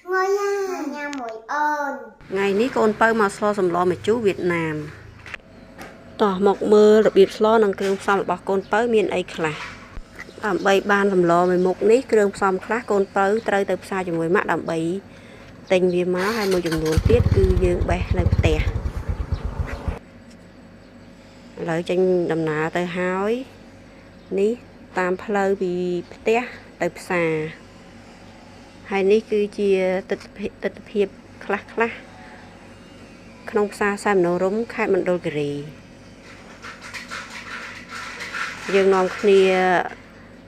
ngồi nhà mũi ơn ngày ní con pai mà so sầm lo mà chú Việt Nam tỏ một mơ đặc biệt lo năng kêu xong bảo con pai miền ấy khla làm bay ban sầm lo mày một ní kêu xong khla con pai trời từ xa chừng người mát làm bay tình vì má hay môi chừng nuôi tiết cứ dương bé lên tè lợi tranh đầm nà tới hói ní tam phơi bị té từ xa hai ní cứ chia tịch hiệp khla khla không xa xa nó rúng khai mình đôi gỉ dương non kia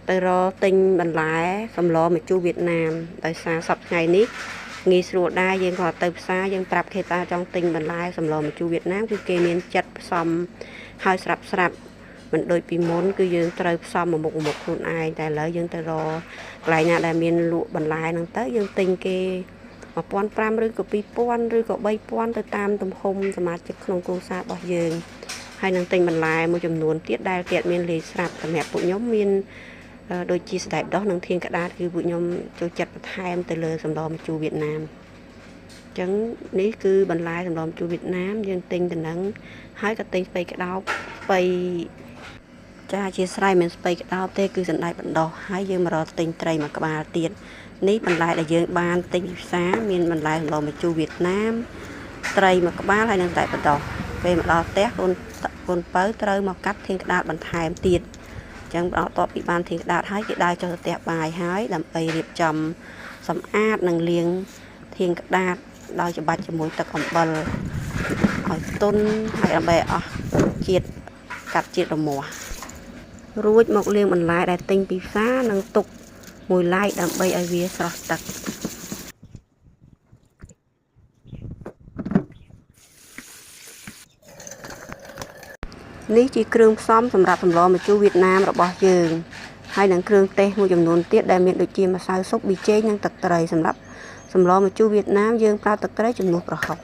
tới ro tinh bằng lái cầm lo mà chu Việt Nam tại xa sập ngày ní nghi sửa đa dương họ từ xa dương tập khi ta trong tinh bằng lái cầm lo mà chu Việt Nam cứ kê miên chặt xong hơi sập mình đôi pi món cứ dương trời xong mà một luôn ai tại lỡ dương tới ro lại nhà đại miền lụa bằng lái năng tới dương tinh kê mà pon pram rưỡi có pi pon rưỡi có bay pon tới tam tầm hôngสมาชิกក្នុងគ្រួសាររបស់យើងហើយនឹងទិញបន្លែមួយចំនួនទៀតដែលគេអត់មានលេខស្រាប់សម្រាប់ពួកខ្ញុំមានដូចជាស្ដែកដោះនិងធាងក្តារគឺពួកខ្ញុំចូលចិត្តបន្ថែមទៅលើសម្លម្ជូរវៀតណាមអញ្ចឹងនេះគឺបន្លែសម្លម្ជូរវៀតណាមយើងទិញទៅនឹងហើយក៏ទិញស្ពៃក្តោបស្ពៃចាជាស្រ័យមិនស្ពៃក្តោបទេគឺសណ្ដែកបណ្ដោះហើយយើងមករកទិញត្រីមួយក្បាលទៀតនេះបន្លែដែលយើងបានទិញពីផ្សារមានបន្លែសម្លម្ជូរវៀតណាមត្រីមួយក្បាលហើយនឹងតែបណ្ដោះពេលមកដល់ផ្ទះកូនបើត្រូវមកកាត់ធាងក្តារបន្ថែមទៀតអញ្ចឹងដល់តបពីបានធាងក្តារហើយគេដើរចុះទៅផ្ទះបាយហើយដើម្បីរៀបចំសម្អាតនិងលាងធាងក្តារដោយច្បាច់ជាមួយទឹកអំបិលឲ្យទន់ហើយដើម្បីអស់ជាតិកាត់ជាតិរមាស់រួចមកលាងបន្លែដែលទិញពីផ្សារនិងទុកមួយឡែកដើម្បីឲ្យវាស្រស់ទឹកនេះជាគ្រឿងផ្សំសម្រាប់សម្លម្ជូរវៀតណាមរបស់យើងហើយនឹងគ្រឿងទេសមួយចំនួនទៀតដែលមានដូចជាម្សៅស៊ុបប៊ីចេងនិងទឹកត្រីសម្រាប់សម្លម្ជូរវៀតណាមយើងប្រើទឹកត្រីចំនួនប្រហុក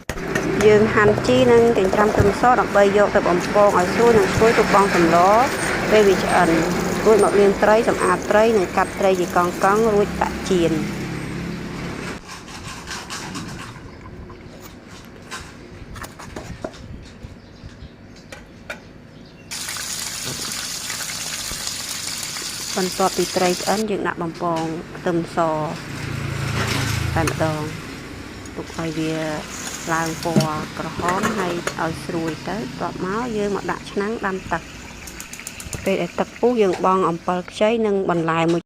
យើងហាន់ជីនិងចិញ្ច្រាំខ្ទឹមសដើម្បីយកទៅបំពងឲ្យស្រួយនិងស្រួយទុកបងសម្លពេលវាឆ្អិនរួចមកលាងត្រីសម្អាតត្រីនិងកាត់ត្រីជាកង់រួចដាក់ចៀនបន្ទាប់ពីត្រីឆ្អិនយើងដាក់បំពងខ្ទឹមសតែម្ដងទុកឲ្យវាឡើងពណ៌ក្រហមហើយឲ្យស្រួយទៅបន្ទាប់មកយើងមកដាក់ឆ្នាំងដាំទឹកពេលដែលទឹកពុះយើងបង់អំពិលខ្ចីនិងបន្លែមួយ